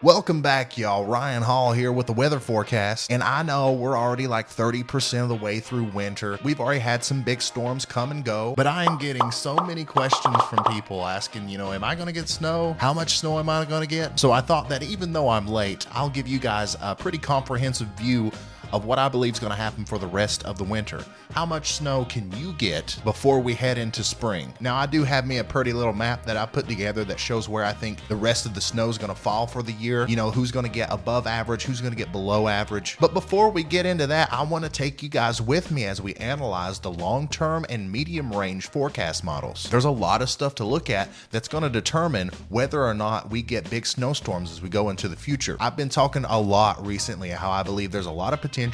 Welcome back, y'all. Ryan Hall here with the weather forecast. And I know we're already like 30% of the way through winter. We've already had some big storms come and go, but I am getting so many questions from people asking, am I going to get snow? How much snow am I going to get? So I thought that even though I'm late, I'll give you guys a pretty comprehensive view of what I believe is going to happen for the rest of the winter. How much snow can you get before we head into spring? Now, I do have me a pretty little map that I put together that shows where I think the rest of the snow is going to fall for the year. Who's going to get above average, who's going to get below average. But before we get into that, I want to take you guys with me as we analyze the long-term and medium-range forecast models. There's a lot of stuff to look at that's going to determine whether or not we get big snowstorms as we go into the future. I've been talking a lot recently how I believe there's a lot of potential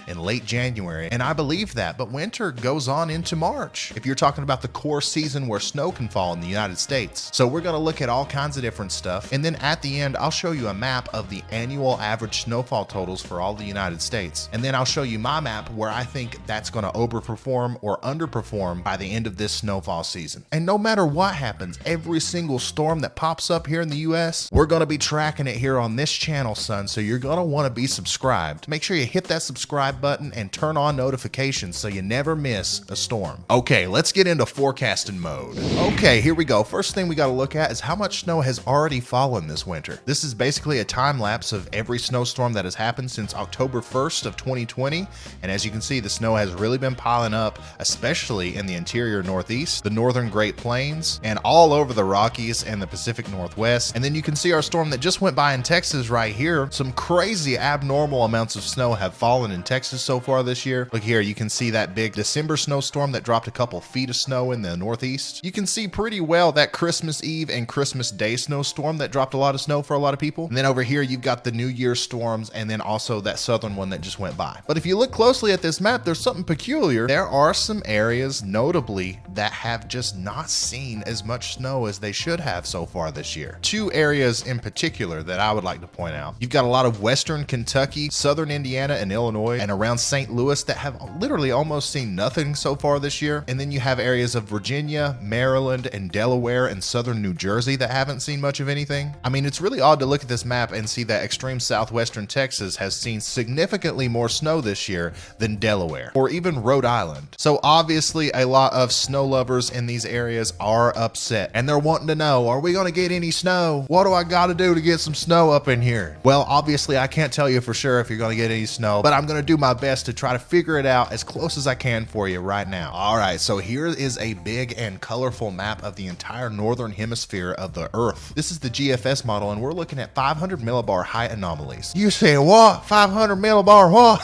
in late January, and I believe that, but winter goes on into March if you're talking about the core season where snow can fall in the United States. So we're going to look at all kinds of different stuff, and then at the end I'll show you a map of the annual average snowfall totals for all the United States, and then I'll show you my map where I think that's going to overperform or underperform by the end of this snowfall season. And no matter what happens, every single storm that pops up here in the US, we're going to be tracking it here on this channel, son, so you're going to want to be subscribed. Make sure you hit that subscribe button and turn on notifications so you never miss a storm. Okay, let's get into forecasting mode. Okay, here we go. First thing we got to look at is how much snow has already fallen this winter. This is basically a time lapse of every snowstorm that has happened since October 1st of 2020. And as you can see, the snow has really been piling up, especially in the interior Northeast, the northern Great Plains, and all over the Rockies and the Pacific Northwest. And then you can see our storm that just went by in Texas right here. Some crazy abnormal amounts of snow have fallen in Texas so far this year. Look here, you can see that big December snowstorm that dropped a couple feet of snow in the Northeast. You can see pretty well that Christmas Eve and Christmas Day snowstorm that dropped a lot of snow for a lot of people. And then over here, you've got the New Year's storms and then also that southern one that just went by. But if you look closely at this map, there's something peculiar. There are some areas, notably, that have just not seen as much snow as they should have so far this year. Two areas in particular that I would like to point out. You've got a lot of western Kentucky, southern Indiana, and Illinois, and around St. Louis that have literally almost seen nothing so far this year. And then you have areas of Virginia, Maryland, and Delaware and southern New Jersey that haven't seen much of anything. I mean, it's really odd to look at this map and see that extreme southwestern Texas has seen significantly more snow this year than Delaware or even Rhode Island. So obviously a lot of snow lovers in these areas are upset and they're wanting to know, are we going to get any snow? What do I got to do to get some snow up in here? Well, obviously I can't tell you for sure if you're going to get any snow, but I'm going to do my best to try to figure it out as close as I can for you right now. All right, so here is a big and colorful map of the entire northern hemisphere of the Earth. This is the GFS model, and we're looking at 500 millibar height anomalies. You say what? 500 millibar what?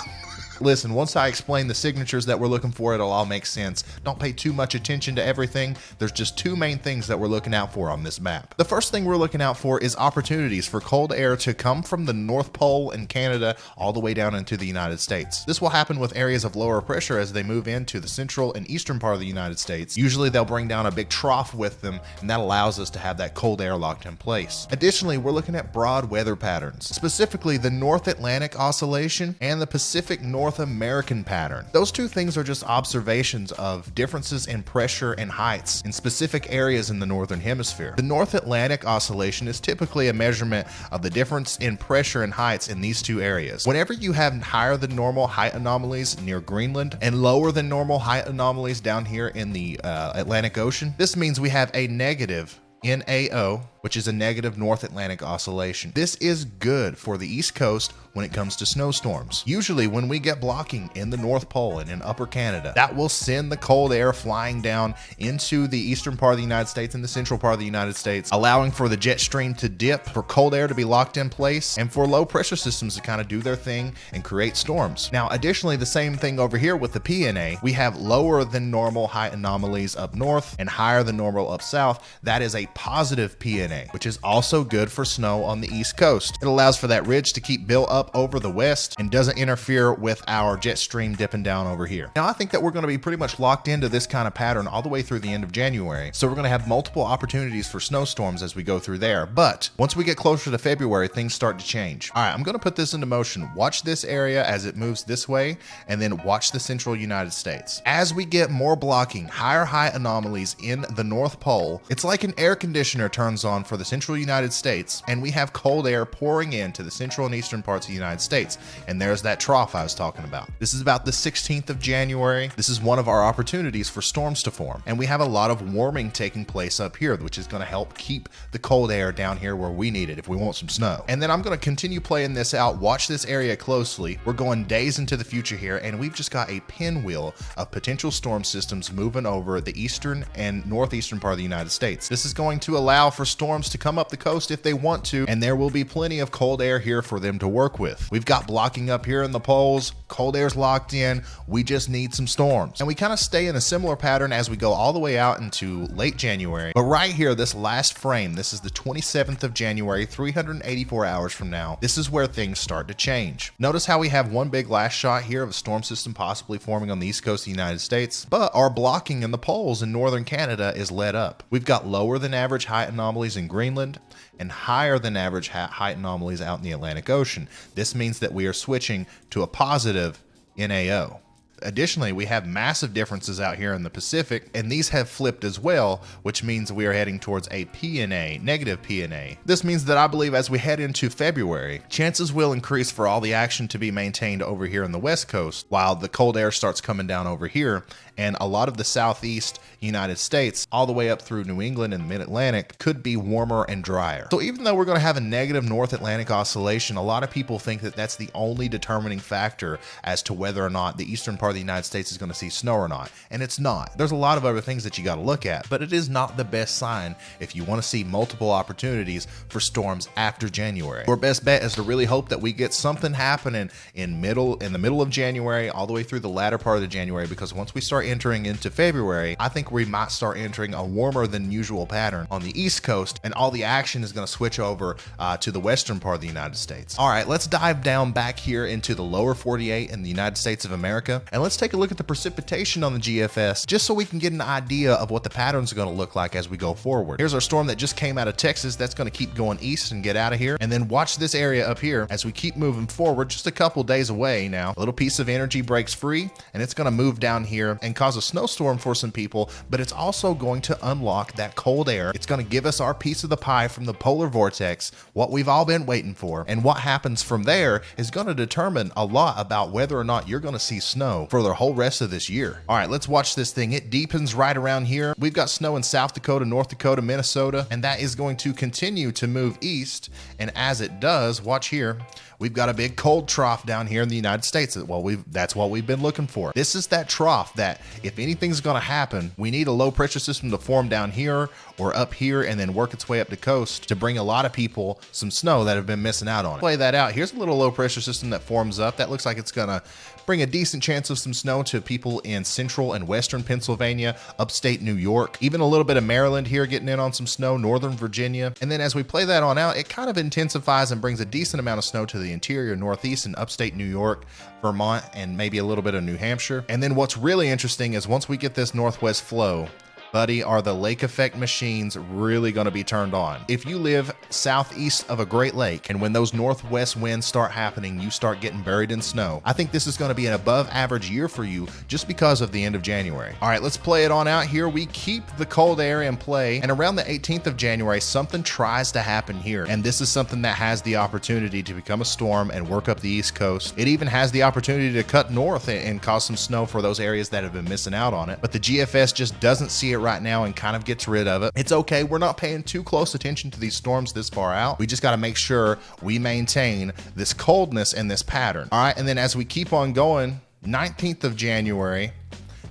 Listen, once I explain the signatures that we're looking for, it'll all make sense. Don't pay too much attention to everything. There's just two main things that we're looking out for on this map. The first thing we're looking out for is opportunities for cold air to come from the North Pole and Canada all the way down into the United States. This will happen with areas of lower pressure as they move into the central and eastern part of the United States. Usually they'll bring down a big trough with them, and that allows us to have that cold air locked in place. Additionally, we're looking at broad weather patterns, specifically the North Atlantic Oscillation and the Pacific North American pattern. Those two things are just observations of differences in pressure and heights in specific areas in the northern hemisphere. The North Atlantic Oscillation is typically a measurement of the difference in pressure and heights in these two areas. Whenever you have higher than normal height anomalies near Greenland and lower than normal height anomalies down here in the Atlantic Ocean, this means we have a negative NAO, which is a negative North Atlantic Oscillation. This is good for the East Coast when it comes to snowstorms. Usually when we get blocking in the North Pole and in upper Canada, that will send the cold air flying down into the eastern part of the United States and the central part of the United States, allowing for the jet stream to dip, for cold air to be locked in place, and for low pressure systems to kind of do their thing and create storms. Now, additionally, the same thing over here with the PNA, we have lower than normal height anomalies up north and higher than normal up south. That is a positive PNA, which is also good for snow on the East Coast. It allows for that ridge to keep built up up over the west and doesn't interfere with our jet stream dipping down over here. Now, I think that we're going to be pretty much locked into this kind of pattern all the way through the end of January. So we're going to have multiple opportunities for snowstorms as we go through there. But once we get closer to February, things start to change. All right, I'm going to put this into motion. Watch this area as it moves this way, and then watch the central United States. As we get more blocking, higher high anomalies in the North Pole, it's like an air conditioner turns on for the central United States, and we have cold air pouring into the central and eastern parts of the United States. And there's that trough I was talking about. This is about the 16th of January. This is one of our opportunities for storms to form. And we have a lot of warming taking place up here, which is going to help keep the cold air down here where we need it if we want some snow. And then I'm going to continue playing this out. Watch this area closely. We're going days into the future here, and we've just got a pinwheel of potential storm systems moving over the eastern and northeastern part of the United States. This is going to allow for storms to come up the coast if they want to, and there will be plenty of cold air here for them to work with. We've got blocking up here in the poles, cold air's locked in, we just need some storms. And we kind of stay in a similar pattern as we go all the way out into late January. But right here, this last frame, this is the 27th of January, 384 hours from now, this is where things start to change. Notice how we have one big last shot here of a storm system possibly forming on the east coast of the United States, but our blocking in the poles in northern Canada is let up. We've got lower than average height anomalies in Greenland and higher than average height anomalies out in the Atlantic Ocean. This means that we are switching to a positive NAO. Additionally, we have massive differences out here in the Pacific, and these have flipped as well, which means we are heading towards a PNA, negative PNA. This means that I believe as we head into February, chances will increase for all the action to be maintained over here on the West Coast, while the cold air starts coming down over here, and a lot of the Southeast United States, all the way up through New England and Mid-Atlantic, could be warmer and drier. So even though we're going to have a negative North Atlantic oscillation, a lot of people think that that's the only determining factor as to whether or not the eastern part of the United States is going to see snow or not, and it's not. There's a lot of other things that you got to look at, but it is not the best sign if you want to see multiple opportunities for storms after January. Your best bet is to really hope that we get something happening in the middle of January all the way through the latter part of the January, because once we start entering into February, I think we might start entering a warmer than usual pattern on the East Coast, and all the action is going to switch over to the western part of the United States. All right, let's dive down back here into the lower 48 in the United States of America, and let's take a look at the precipitation on the GFS just so we can get an idea of what the patterns are going to look like as we go forward. Here's our storm that just came out of Texas. That's going to keep going east and get out of here. And then watch this area up here as we keep moving forward, just a couple days away now. A little piece of energy breaks free, and it's going to move down here and cause a snowstorm for some people, but it's also going to unlock that cold air. It's going to give us our piece of the pie from the polar vortex, what we've all been waiting for. And what happens from there is going to determine a lot about whether or not you're going to see snow for the whole rest of this year. All right, let's watch this thing. It deepens right around here. We've got snow in South Dakota, North Dakota, Minnesota, and that is going to continue to move east. And as it does, watch here, we've got a big cold trough down here in the United States. Well, that's what we've been looking for. This is that trough that if anything's going to happen, we need a low pressure system to form down here or up here and then work its way up the coast to bring a lot of people some snow that have been missing out on it. Play that out. Here's a little low pressure system that forms up. That looks like it's going to bring a decent chance of some snow to people in central and western Pennsylvania, upstate New York, even a little bit of Maryland here getting in on some snow, northern Virginia. And then as we play that on out, it kind of intensifies and brings a decent amount of snow to the interior northeast and upstate New York, Vermont, and maybe a little bit of New Hampshire. And then what's really interesting is once we get this northwest flow, buddy, are the lake effect machines really going to be turned on. If you live southeast of a Great Lake, and when those northwest winds start happening, you start getting buried in snow, I think this is going to be an above average year for you just because of the end of January. All right, let's play it on out here. We keep the cold air in play, and around the 18th of January, something tries to happen here. And this is something that has the opportunity to become a storm and work up the East Coast. It even has the opportunity to cut north and cause some snow for those areas that have been missing out on it. But the GFS just doesn't see it right now and kind of gets rid of it. It's okay. We're not paying too close attention to these storms this far out. We just got to make sure we maintain this coldness and this pattern. All right. And then as we keep on going, 19th of January,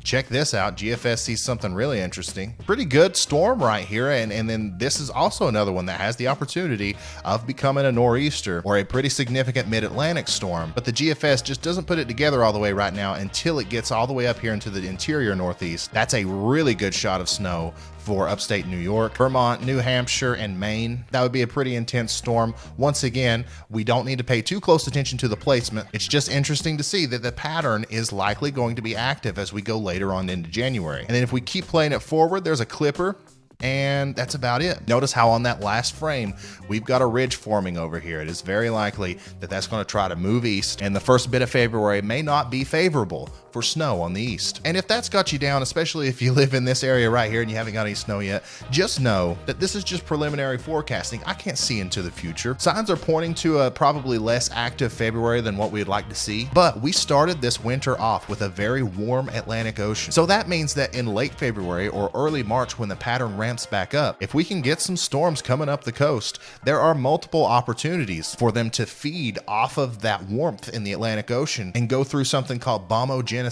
check this out. GFS sees something really interesting. Pretty good storm right here. And then this is also another one that has the opportunity of becoming a nor'easter or a pretty significant mid-Atlantic storm. But the GFS just doesn't put it together all the way right now until it gets all the way up here into the interior northeast. That's a really good shot of snow for upstate New York, Vermont, New Hampshire, and Maine. That would be a pretty intense storm. Once again, we don't need to pay too close attention to the placement. It's just interesting to see that the pattern is likely going to be active as we go later on into January. And then if we keep playing it forward, there's a clipper, and that's about it. Notice how on that last frame, we've got a ridge forming over here. It is very likely that that's going to try to move east, and the first bit of February may not be favorable for snow on the east. And if that's got you down, especially if you live in this area right here and you haven't got any snow yet, just know that this is just preliminary forecasting. I can't see into the future. Signs are pointing to a probably less active February than what we'd like to see, but we started this winter off with a very warm Atlantic Ocean. So that means that in late February or early March, when the pattern ramps back up, if we can get some storms coming up the coast, there are multiple opportunities for them to feed off of that warmth in the Atlantic Ocean and go through something called bombogenesis.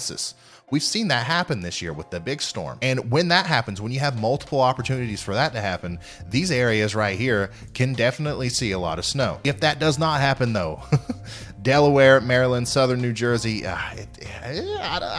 We've seen that happen this year with the big storm. And when that happens, when you have multiple opportunities for that to happen, these areas right here can definitely see a lot of snow. If that does not happen though, Delaware, Maryland, southern New Jersey, I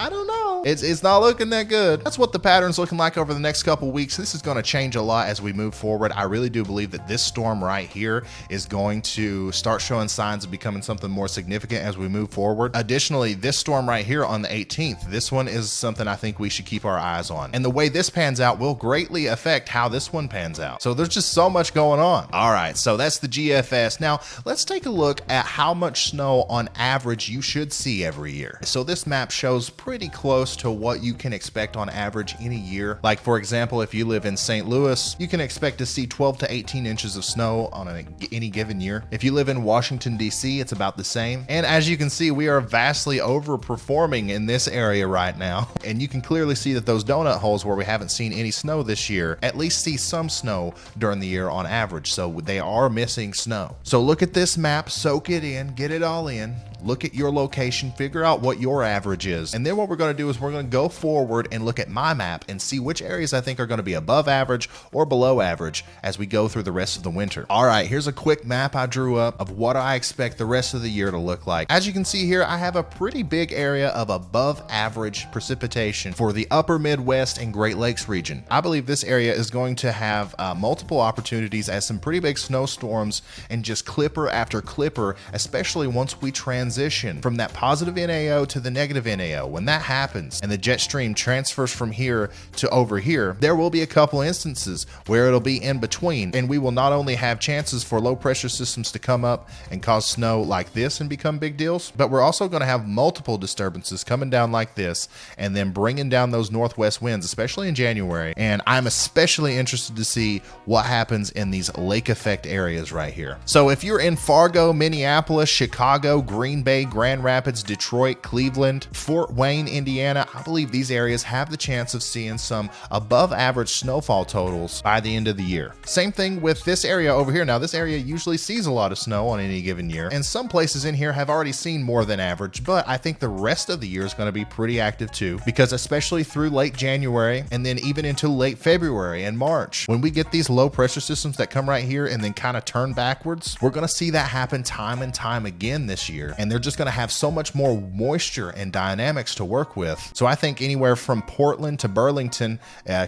don't know. It's not looking that good. That's what the pattern's looking like over the next couple weeks. This is going to change a lot as we move forward. I really do believe that this storm right here is going to start showing signs of becoming something more significant as we move forward. Additionally, this storm right here on the 18th, this one is something I think we should keep our eyes on. And the way this pans out will greatly affect how this one pans out. So there's just so much going on. All right, so that's the GFS. Now, let's take a look at how much snow on average you should see every year. So this map shows pretty close to what you can expect on average in a year. Like for example, if you live in St. Louis, you can expect to see 12 to 18 inches of snow on any given year. If you live in Washington, D.C., it's about the same. And as you can see, we are vastly overperforming in this area right now. And you can clearly see that those donut holes where we haven't seen any snow this year, at least see some snow during the year on average. So they are missing snow. So look at this map, soak it in, get it all in. Look at your location, figure out what your average is. And then what we're going to do is we're going to go forward and look at my map and see which areas I think are going to be above average or below average as we go through the rest of the winter. All right, here's a quick map I drew up of what I expect the rest of the year to look like. As you can see here, I have a pretty big area of above average precipitation for the upper Midwest and Great Lakes region. I believe this area is going to have multiple opportunities as some pretty big snowstorms and just clipper after clipper, especially once we transition from that positive NAO to the negative NAO. When that happens and the jet stream transfers from here to over here, there will be a couple instances where it'll be in between, and we will not only have chances for low pressure systems to come up and cause snow like this and become big deals, but we're also going to have multiple disturbances coming down like this and then bringing down those northwest winds, especially in January. And I'm especially interested to see what happens in these lake effect areas right here. So if you're in Fargo, Minneapolis, Chicago, Green Bay, Grand Rapids, Detroit, Cleveland, Fort Wayne, Indiana, I believe these areas have the chance of seeing some above average snowfall totals by the end of the year. Same thing with this area over here. Now, this area usually sees a lot of snow on any given year, and some places in here have already seen more than average, but I think the rest of the year is going to be pretty active too, because especially through late January and then even into late February and March, when we get these low pressure systems that come right here and then kind of turn backwards, we're going to see that happen time and time again this year. And they're just going to have so much more moisture and dynamics to work with. So I think anywhere from Portland to Burlington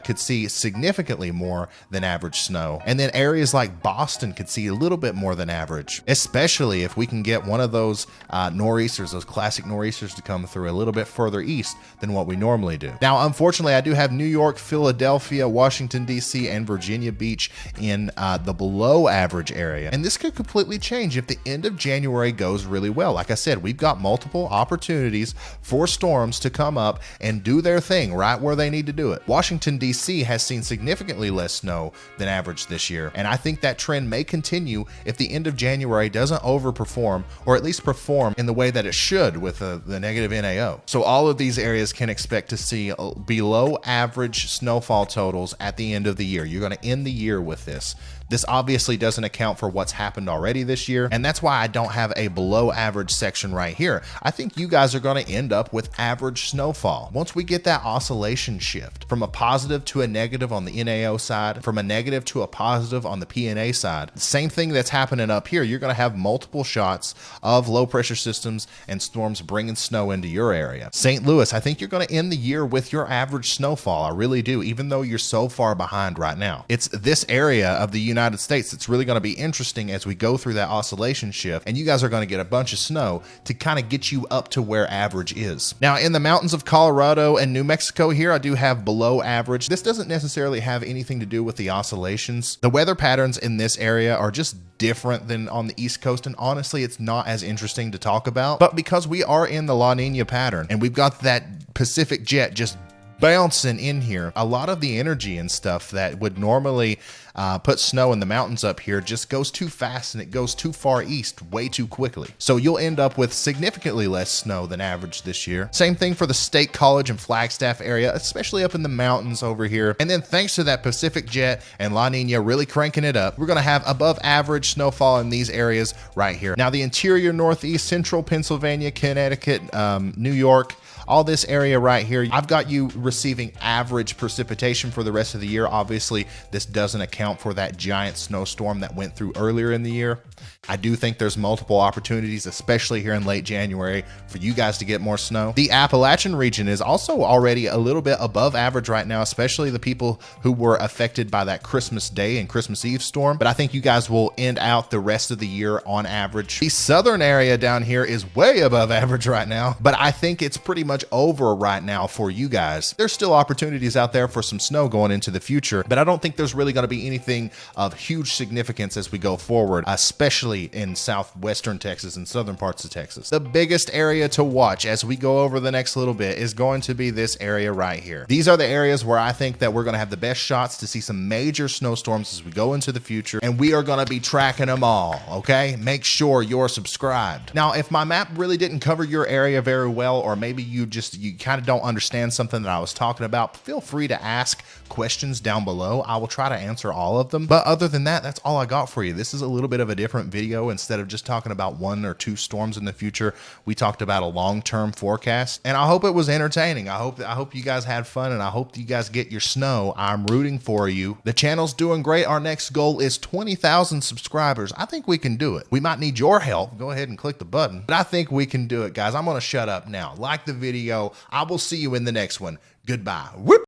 could see significantly more than average snow. And then areas like Boston could see a little bit more than average, especially if we can get one of those nor'easters, those classic nor'easters, to come through a little bit further east than what we normally do. Now, unfortunately, I do have New York, Philadelphia, Washington, D.C., and Virginia Beach in the below average area. And this could completely change if the end of January goes really well. Like I said, we've got multiple opportunities for storms to come up and do their thing right where they need to do it. Washington, D.C. has seen significantly less snow than average this year, and I think that trend may continue if the end of January doesn't overperform, or at least perform in the way that it should with the negative NAO. So all of these areas can expect to see below average snowfall totals at the end of the year. You're going to end the year with this. This obviously doesn't account for what's happened already this year, and that's why I don't have a below average section right here. I think you guys are going to end up with average snowfall. Once we get that oscillation shift from a positive to a negative on the NAO side, from a negative to a positive on the PNA side, the same thing that's happening up here, you're going to have multiple shots of low pressure systems and storms bringing snow into your area. St. Louis, I think you're going to end the year with your average snowfall. I really do, even though you're so far behind right now. It's this area of the United States that's really going to be interesting as we go through that oscillation shift, and you guys are going to get a bunch of snow to kind of get you up to where average is. Now, in the mountains of Colorado and New Mexico here, I do have below average. This doesn't necessarily have anything to do with the oscillations. The weather patterns in this area are just different than on the East Coast, and honestly, it's not as interesting to talk about. But because we are in the La Nina pattern and we've got that Pacific jet just bouncing in here, a lot of the energy and stuff that would normally put snow in the mountains up here just goes too fast, and it goes too far east way too quickly. So you'll end up with significantly less snow than average this year. Same thing for the State College and Flagstaff area, especially up in the mountains over here. And then thanks to that Pacific jet and La Nina really cranking it up, we're going to have above average snowfall in these areas right here. Now, the interior Northeast, central Pennsylvania, Connecticut, New York, all this area right here, I've got you receiving average precipitation for the rest of the year. Obviously, this doesn't account for that giant snowstorm that went through earlier in the year. I do think there's multiple opportunities, especially here in late January, for you guys to get more snow. The Appalachian region is also already a little bit above average right now, especially the people who were affected by that Christmas Day and Christmas Eve storm. But I think you guys will end out the rest of the year on average. The southern area down here is way above average right now, but I think it's pretty much over right now for you guys. There's still opportunities out there for some snow going into the future, but I don't think there's really going to be anything of huge significance as we go forward, especially in southwestern Texas and southern parts of Texas. The biggest area to watch as we go over the next little bit is going to be this area right here. These are the areas where I think that we're going to have the best shots to see some major snowstorms as we go into the future, and we are going to be tracking them all, okay? Make sure you're subscribed. Now, if my map really didn't cover your area very well, or maybe you kind of don't understand something that I was talking about, feel free to ask questions down below. I will try to answer all of them. But other than that, that's all I got for you. This is a little bit of a different video. Instead of just talking about 1 or 2 storms in the future, we talked about a long-term forecast, and I hope it was entertaining. I hope you guys had fun, and I hope you guys get your snow. I'm rooting for you. The channel's doing great. Our next goal is 20,000 subscribers. I think we can do it. We might need your help. Go ahead and click the button, but I think we can do it, guys. I'm going to shut up now. Like the video. I will see you in the next one. Goodbye. Whoop.